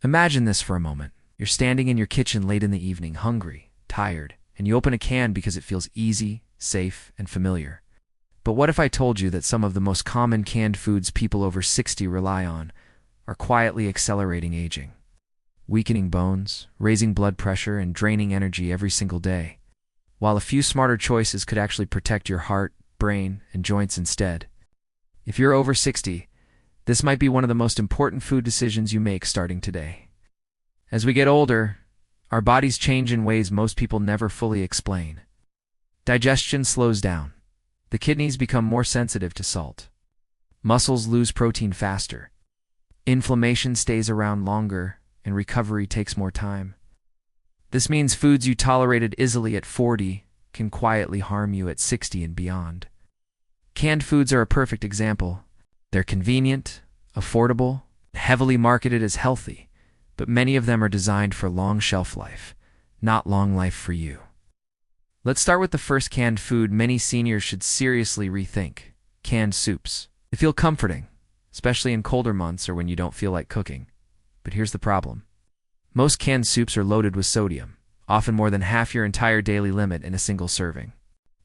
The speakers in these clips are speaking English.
Imagine this for a moment. You're standing in your kitchen late in the evening, hungry, tired, and you open a can because it feels easy, safe, and familiar. But what if I told you that some of the most common canned foods people over 60 rely on are quietly accelerating aging, weakening bones, raising blood pressure, and draining energy every single day, while a few smarter choices could actually protect your heart, brain, and joints instead? If you're over 60, this might be one of the most important food decisions you make starting today. As we get older, our bodies change in ways most people never fully explain. Digestion slows down. The kidneys become more sensitive to salt. Muscles lose protein faster. Inflammation stays around longer, and recovery takes more time. This means foods you tolerated easily at 40 can quietly harm you at 60 and beyond. Canned foods are a perfect example. They're convenient, affordable, heavily marketed as healthy, but many of them are designed for long shelf life, not long life for you. Let's start with the first canned food many seniors should seriously rethink: canned soups. They feel comforting, especially in colder months or when you don't feel like cooking. But here's the problem. Most canned soups are loaded with sodium, often more than half your entire daily limit in a single serving.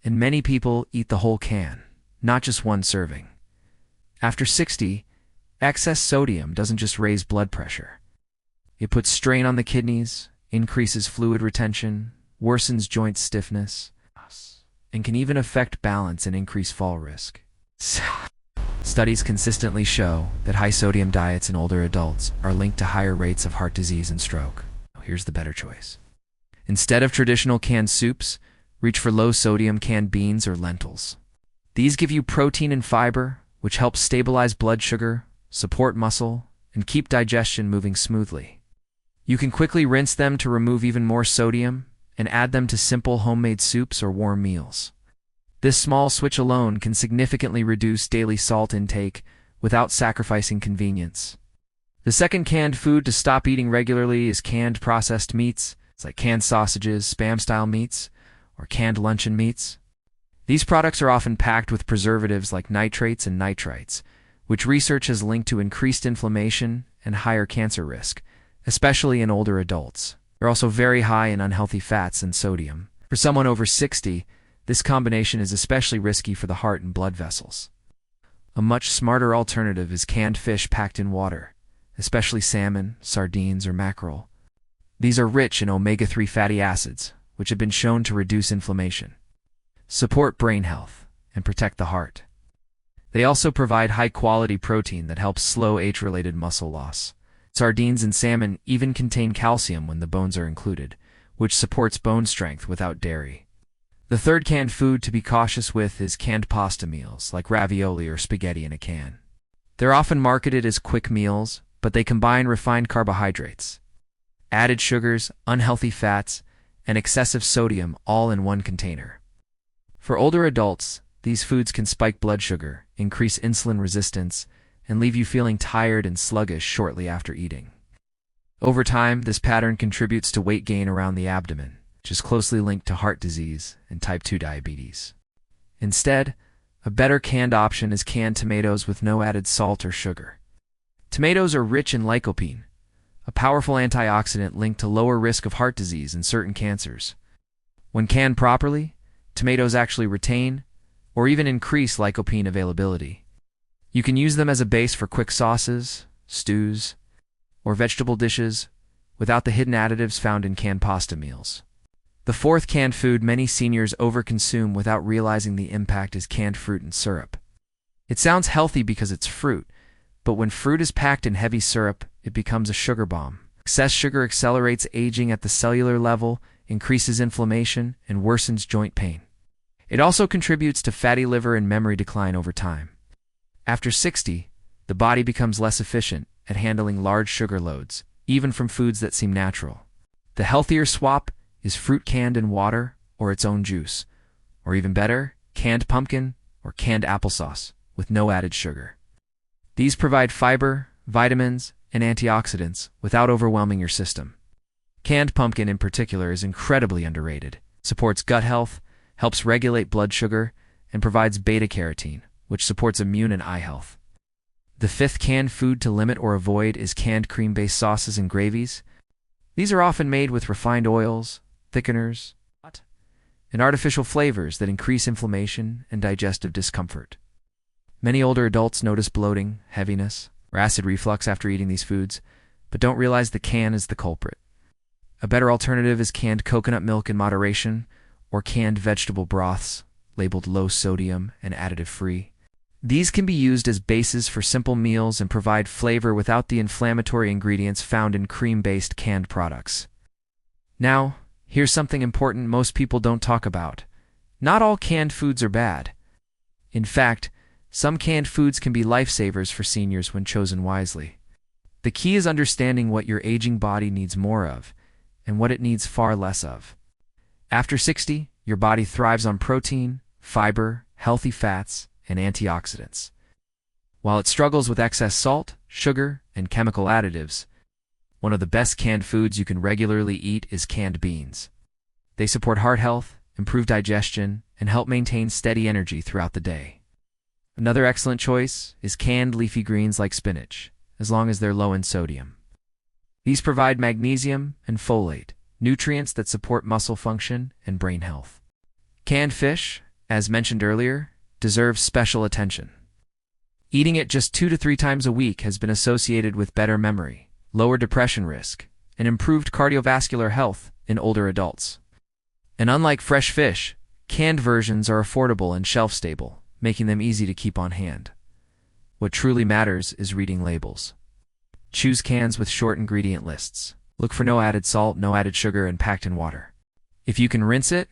And many people eat the whole can, not just one serving. After 60, excess sodium doesn't just raise blood pressure. It puts strain on the kidneys, increases fluid retention, worsens joint stiffness, and can even affect balance and increase fall risk. Studies consistently show that high-sodium diets in older adults are linked to higher rates of heart disease and stroke. Here's the better choice. Instead of traditional canned soups, reach for low-sodium canned beans or lentils. These give you protein and fiber, which helps stabilize blood sugar, support muscle, and keep digestion moving smoothly. You can quickly rinse them to remove even more sodium and add them to simple homemade soups or warm meals. This small switch alone can significantly reduce daily salt intake without sacrificing convenience. The second canned food to stop eating regularly is canned processed meats. It's like canned sausages, Spam-style meats, or canned luncheon meats. These products are often packed with preservatives like nitrates and nitrites, which research has linked to increased inflammation and higher cancer risk, especially in older adults. They're also very high in unhealthy fats and sodium. For someone over 60, this combination is especially risky for the heart and blood vessels. A much smarter alternative is canned fish packed in water, especially salmon, sardines, or mackerel. These are rich in omega-3 fatty acids, which have been shown to reduce inflammation, support brain health, and protect the heart. They also provide high-quality protein that helps slow age-related muscle loss. Sardines and salmon even contain calcium when the bones are included, which supports bone strength without dairy. The third canned food to be cautious with is canned pasta meals, like ravioli or spaghetti in a can. They're often marketed as quick meals, but they combine refined carbohydrates, added sugars, unhealthy fats, and excessive sodium all in one container. For older adults, these foods can spike blood sugar, increase insulin resistance, and leave you feeling tired and sluggish shortly after eating. Over time, this pattern contributes to weight gain around the abdomen, which is closely linked to heart disease and type 2 diabetes. Instead, a better canned option is canned tomatoes with no added salt or sugar. Tomatoes are rich in lycopene, a powerful antioxidant linked to lower risk of heart disease and certain cancers. When canned properly, tomatoes actually retain or even increase lycopene availability. You can use them as a base for quick sauces, stews, or vegetable dishes without the hidden additives found in canned pasta meals. The fourth canned food many seniors overconsume without realizing the impact is canned fruit and syrup. It sounds healthy because it's fruit, but when fruit is packed in heavy syrup, it becomes a sugar bomb. Excess sugar accelerates aging at the cellular level, increases inflammation, and worsens joint pain. It also contributes to fatty liver and memory decline over time. After 60, the body becomes less efficient at handling large sugar loads, even from foods that seem natural. The healthier swap is fruit canned in water or its own juice, or even better, canned pumpkin or canned applesauce with no added sugar. These provide fiber, vitamins, and antioxidants without overwhelming your system. Canned pumpkin in particular is incredibly underrated. It supports gut health, helps regulate blood sugar, and provides beta-carotene, which supports immune and eye health. The fifth canned food to limit or avoid is canned cream-based sauces and gravies. These are often made with refined oils, thickeners, and artificial flavors that increase inflammation and digestive discomfort. Many older adults notice bloating, heaviness, or acid reflux after eating these foods, but don't realize the can is the culprit. A better alternative is canned coconut milk in moderation, or canned vegetable broths, labeled low sodium and additive free. These can be used as bases for simple meals and provide flavor without the inflammatory ingredients found in cream-based canned products. Now, here's something important most people don't talk about. Not all canned foods are bad. In fact, some canned foods can be lifesavers for seniors when chosen wisely. The key is understanding what your aging body needs more of and what it needs far less of. After 60, your body thrives on protein, fiber, healthy fats, and antioxidants. While it struggles with excess salt, sugar, and chemical additives, one of the best canned foods you can regularly eat is canned beans. They support heart health, improve digestion, and help maintain steady energy throughout the day. Another excellent choice is canned leafy greens like spinach, as long as they're low in sodium. These provide magnesium and folate, nutrients that support muscle function and brain health. Canned fish, as mentioned earlier, deserves special attention. Eating it just 2 to 3 times a week has been associated with better memory, lower depression risk, and improved cardiovascular health in older adults. And unlike fresh fish, canned versions are affordable and shelf-stable, making them easy to keep on hand. What truly matters is reading labels. Choose cans with short ingredient lists. Look for no added salt, no added sugar, and packed in water. If you can rinse it,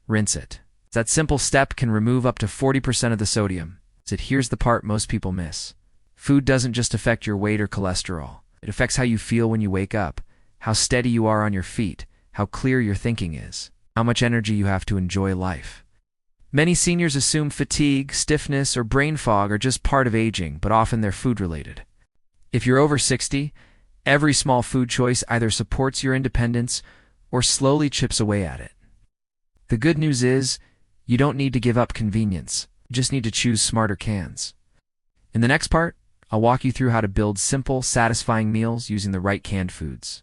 rinse it. That simple step can remove up to 40% of the sodium. Yet here's the part most people miss. Food doesn't just affect your weight or cholesterol. It affects how you feel when you wake up, how steady you are on your feet, how clear your thinking is, how much energy you have to enjoy life. Many seniors assume fatigue, stiffness, or brain fog are just part of aging, but often they're food-related. If you're over 60, every small food choice either supports your independence or slowly chips away at it. The good news is, you don't need to give up convenience. You just need to choose smarter cans. In the next part, I'll walk you through how to build simple, satisfying meals using the right canned foods,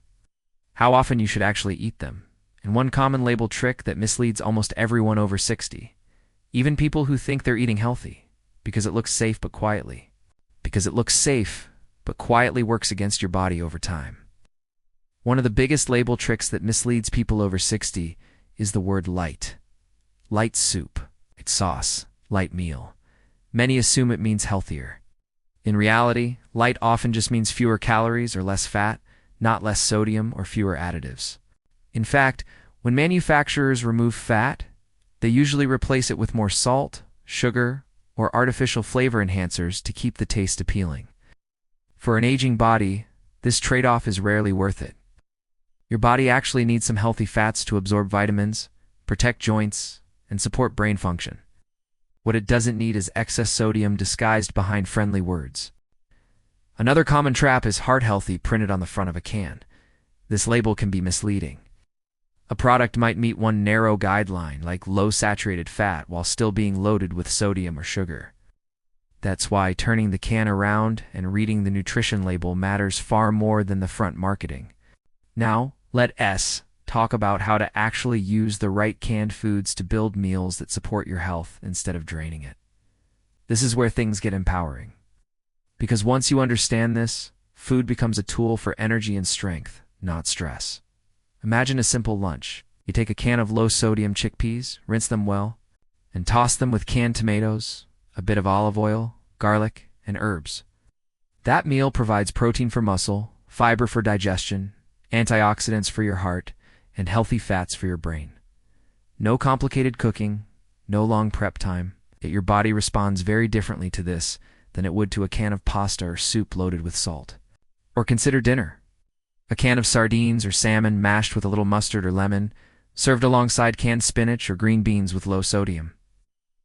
how often you should actually eat them, and one common label trick that misleads almost everyone over 60, even people who think they're eating healthy, because it looks safe but quietly. Because it looks safe, but quietly works against your body over time. One of the biggest label tricks that misleads people over 60 is the word light. Light soup, light sauce, light meal. Many assume it means healthier. In reality, light often just means fewer calories or less fat, not less sodium or fewer additives. In fact, when manufacturers remove fat, they usually replace it with more salt, sugar, or artificial flavor enhancers to keep the taste appealing. For an aging body, this trade-off is rarely worth it. Your body actually needs some healthy fats to absorb vitamins, protect joints, and support brain function. What it doesn't need is excess sodium disguised behind friendly words. Another common trap is heart healthy printed on the front of a can. This label can be misleading. A product might meet one narrow guideline, like low saturated fat, while still being loaded with sodium or sugar. That's why turning the can around and reading the nutrition label matters far more than the front marketing. Now, let us talk about how to actually use the right canned foods to build meals that support your health instead of draining it. This is where things get empowering. Because once you understand this, food becomes a tool for energy and strength, not stress. Imagine a simple lunch. You take a can of low-sodium chickpeas, rinse them well, and toss them with canned tomatoes, a bit of olive oil, garlic, and herbs. That meal provides protein for muscle, fiber for digestion, antioxidants for your heart, and healthy fats for your brain. No complicated cooking, no long prep time, yet your body responds very differently to this than it would to a can of pasta or soup loaded with salt. Or consider dinner. A can of sardines or salmon mashed with a little mustard or lemon, served alongside canned spinach or green beans with low sodium.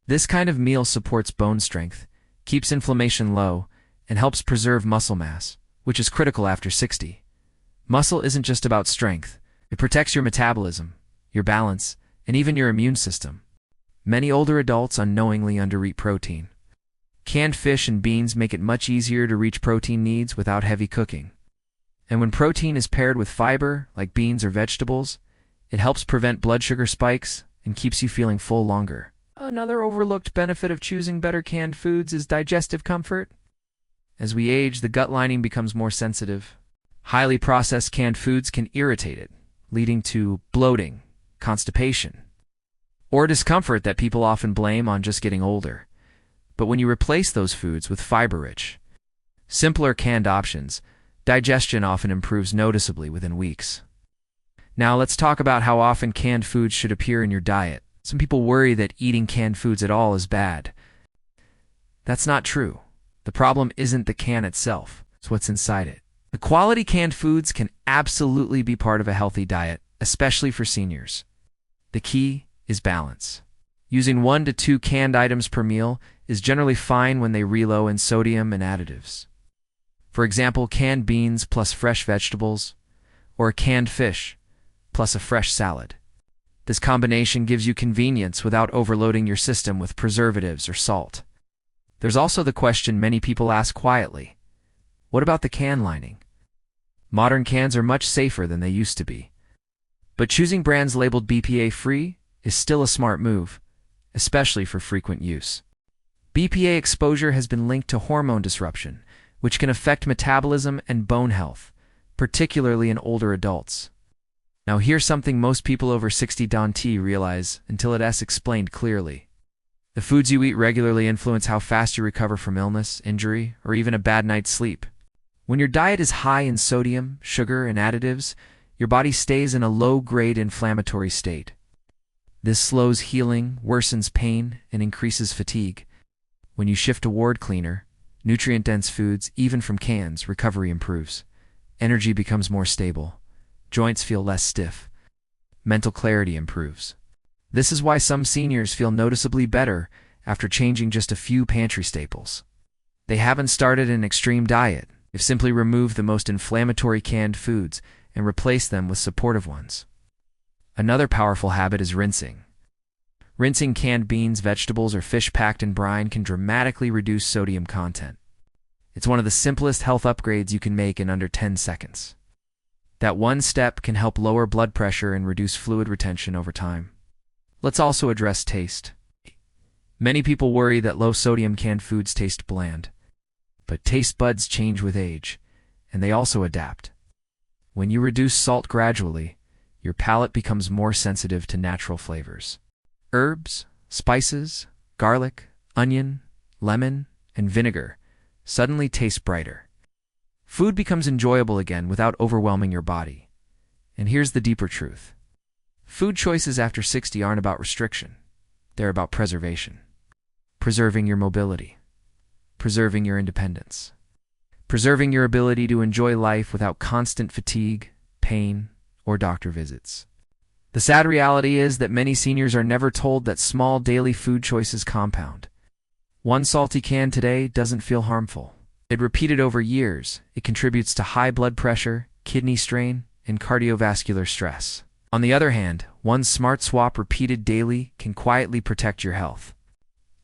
This kind of meal supports bone strength, keeps inflammation low, and helps preserve muscle mass, which is critical after 60. Muscle isn't just about strength. It protects your metabolism, your balance, and even your immune system. Many older adults unknowingly undereat protein. Canned fish and beans make it much easier to reach protein needs without heavy cooking. And when protein is paired with fiber, like beans or vegetables, it helps prevent blood sugar spikes and keeps you feeling full longer. Another overlooked benefit of choosing better canned foods is digestive comfort. As we age, the gut lining becomes more sensitive. Highly processed canned foods can irritate it, leading to bloating, constipation, or discomfort that people often blame on just getting older. But when you replace those foods with fiber-rich, simpler canned options, digestion often improves noticeably within weeks. Now let's talk about how often canned foods should appear in your diet. Some people worry that eating canned foods at all is bad. That's not true. The problem isn't the can itself, it's what's inside it. The quality canned foods can absolutely be part of a healthy diet, especially for seniors. The key is balance. Using 1 to 2 canned items per meal is generally fine when they rely low in sodium and additives. For example, canned beans plus fresh vegetables, or canned fish plus a fresh salad. This combination gives you convenience without overloading your system with preservatives or salt. There's also the question many people ask quietly: what about the can lining? Modern cans are much safer than they used to be. But choosing brands labeled BPA-free is still a smart move, especially for frequent use. BPA exposure has been linked to hormone disruption, which can affect metabolism and bone health, particularly in older adults. Now here's something most people over 60 don't realize until it's explained clearly. The foods you eat regularly influence how fast you recover from illness, injury, or even a bad night's sleep. When your diet is high in sodium, sugar, and additives, your body stays in a low-grade inflammatory state. This slows healing, worsens pain, and increases fatigue. When you shift toward cleaner, nutrient-dense foods, even from cans, recovery improves. Energy becomes more stable. Joints feel less stiff. Mental clarity improves. This is why some seniors feel noticeably better after changing just a few pantry staples. They haven't started an extreme diet. They've simply removed the most inflammatory canned foods and replaced them with supportive ones. Another powerful habit is rinsing. Rinsing canned beans, vegetables, or fish packed in brine can dramatically reduce sodium content. It's one of the simplest health upgrades you can make in under 10 seconds. That one step can help lower blood pressure and reduce fluid retention over time. Let's also address taste. Many people worry that low-sodium canned foods taste bland. But taste buds change with age, and they also adapt. When you reduce salt gradually, your palate becomes more sensitive to natural flavors. Herbs, spices, garlic, onion, lemon, and vinegar suddenly taste brighter. Food becomes enjoyable again without overwhelming your body. And here's the deeper truth. Food choices after 60 aren't about restriction. They're about preservation. Preserving your mobility. Preserving your independence. Preserving your ability to enjoy life without constant fatigue, pain, or doctor visits. The sad reality is that many seniors are never told that small daily food choices compound. One salty can today doesn't feel harmful. It repeated over years, it contributes to high blood pressure, kidney strain, and cardiovascular stress. On the other hand, one smart swap repeated daily can quietly protect your health.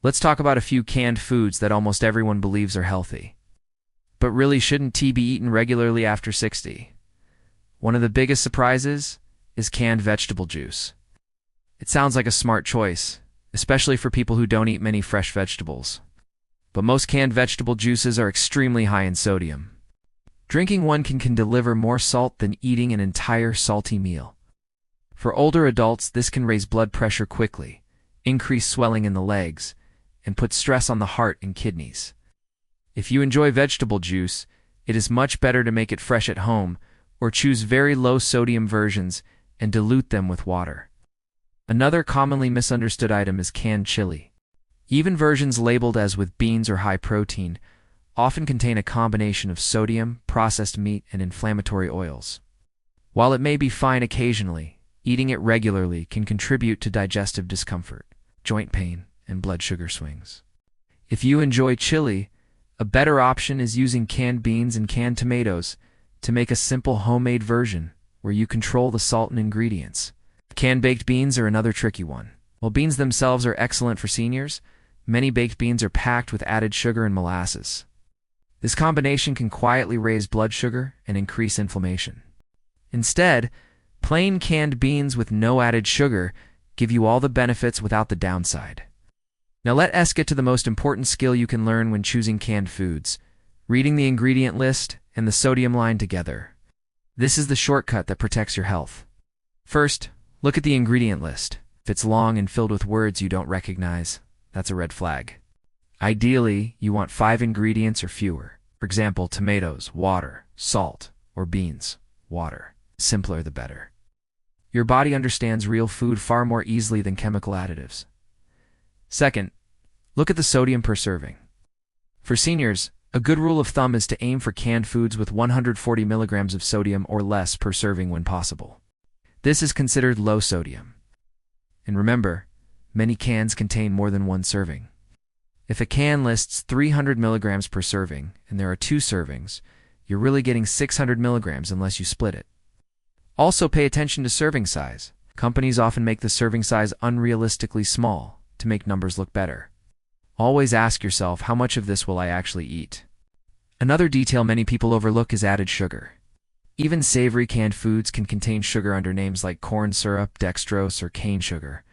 Let's talk about a few canned foods that almost everyone believes are healthy, but really shouldn't be eaten regularly after 60. One of the biggest surprises is canned vegetable juice. It sounds like a smart choice, especially for people who don't eat many fresh vegetables. But most canned vegetable juices are extremely high in sodium. Drinking one can deliver more salt than eating an entire salty meal. For older adults, this can raise blood pressure quickly, increase swelling in the legs, and put stress on the heart and kidneys. If you enjoy vegetable juice, it is much better to make it fresh at home or choose very low-sodium versions and dilute them with water. Another commonly misunderstood item is canned chili. Even versions labeled as with beans or high protein often contain a combination of sodium, processed meat, and inflammatory oils. While it may be fine occasionally, eating it regularly can contribute to digestive discomfort, joint pain, and blood sugar swings. If you enjoy chili, a better option is using canned beans and canned tomatoes to make a simple homemade version where you control the salt and ingredients. Canned baked beans are another tricky one. While beans themselves are excellent for seniors, Many baked beans are packed with added sugar and molasses. This combination can quietly raise blood sugar and increase inflammation. Instead, plain canned beans with no added sugar give you all the benefits without the downside. Now let's get to the most important skill you can learn when choosing canned foods: reading the ingredient list and the sodium line together. This is the shortcut that protects your health. First, look at the ingredient list. If it's long and filled with words you don't recognize, that's a red flag. Ideally, you want 5 ingredients or fewer. For example, tomatoes, water, salt, or beans, water. Simpler the better. Your body understands real food far more easily than chemical additives. Second, look at the sodium per serving. For seniors, a good rule of thumb is to aim for canned foods with 140 milligrams of sodium or less per serving when possible. This is considered low sodium. And remember, many cans contain more than 1 serving. If a can lists 300 milligrams per serving and there are 2 servings, you're really getting 600 milligrams unless you split it. Also pay attention to serving size. Companies often make the serving size unrealistically small to make numbers look better. Always ask yourself, how much of this will I actually eat? Another detail many people overlook is added sugar. Even savory canned foods can contain sugar under names like corn syrup, dextrose, or cane sugar.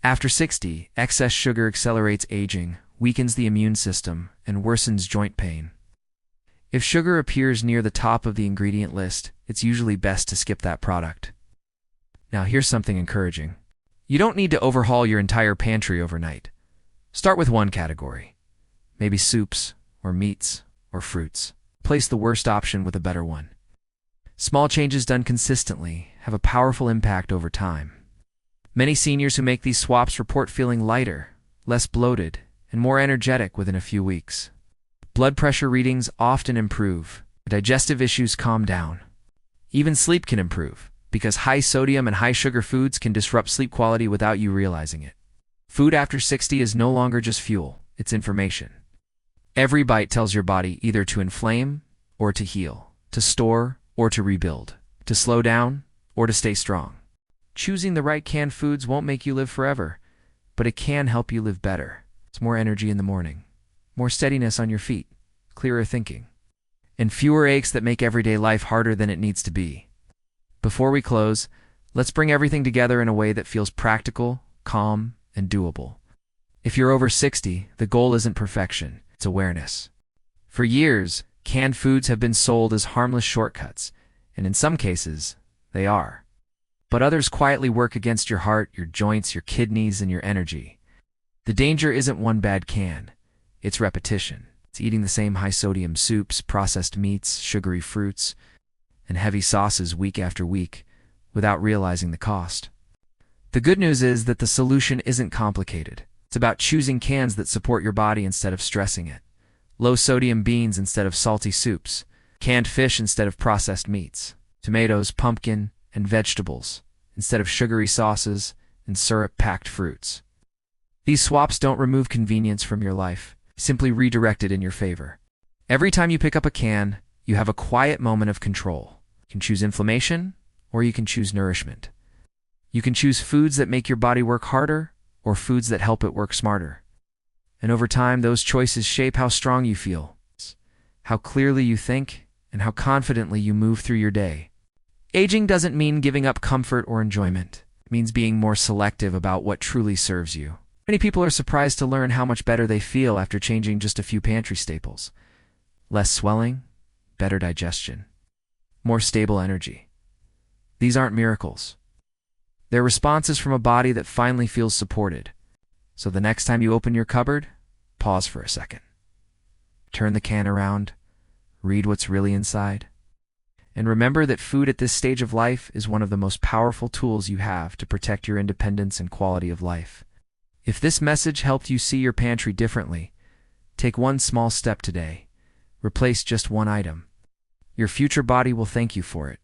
After 60, excess sugar accelerates aging, weakens the immune system, and worsens joint pain. If sugar appears near the top of the ingredient list, it's usually best to skip that product. Now here's something encouraging. You don't need to overhaul your entire pantry overnight. Start with one category. Maybe soups, or meats, or fruits. Place the worst option with a better one. Small changes done consistently have a powerful impact over time. Many seniors who make these swaps report feeling lighter, less bloated, and more energetic within a few weeks. Blood pressure readings often improve. Digestive issues calm down. Even sleep can improve, because high sodium and high sugar foods can disrupt sleep quality without you realizing it. Food after 60 is no longer just fuel, it's information. Every bite tells your body either to inflame or to heal, to store or to rebuild, to slow down or to stay strong. Choosing the right canned foods won't make you live forever, but it can help you live better. It's more energy in the morning, more steadiness on your feet, clearer thinking, and fewer aches that make everyday life harder than it needs to be. Before we close, let's bring everything together in a way that feels practical, calm, and doable. If you're over 60, the goal isn't perfection, it's awareness. For years, canned foods have been sold as harmless shortcuts, and in some cases, they are. But others quietly work against your heart, your joints, your kidneys, and your energy. The danger isn't one bad can, it's repetition. It's eating the same high-sodium soups, processed meats, sugary fruits, and heavy sauces week after week, without realizing the cost. The good news is that the solution isn't complicated. It's about choosing cans that support your body instead of stressing it. Low-sodium beans instead of salty soups, canned fish instead of processed meats, tomatoes, pumpkin, and vegetables instead of sugary sauces and syrup-packed fruits. These swaps don't remove convenience from your life, simply redirect it in your favor. Every time you pick up a can, you have a quiet moment of control. You can choose inflammation, or you can choose nourishment. You can choose foods that make your body work harder, or foods that help it work smarter. And over time, those choices shape how strong you feel, how clearly you think, and how confidently you move through your day. Aging doesn't mean giving up comfort or enjoyment. It means being more selective about what truly serves you. Many people are surprised to learn how much better they feel after changing just a few pantry staples. Less swelling, better digestion, more stable energy. These aren't miracles. They're responses from a body that finally feels supported. So the next time you open your cupboard, pause for a second. Turn the can around, read what's really inside, and remember that food at this stage of life is one of the most powerful tools you have to protect your independence and quality of life. If this message helped you see your pantry differently, take one small step today. Replace just one item. Your future body will thank you for it.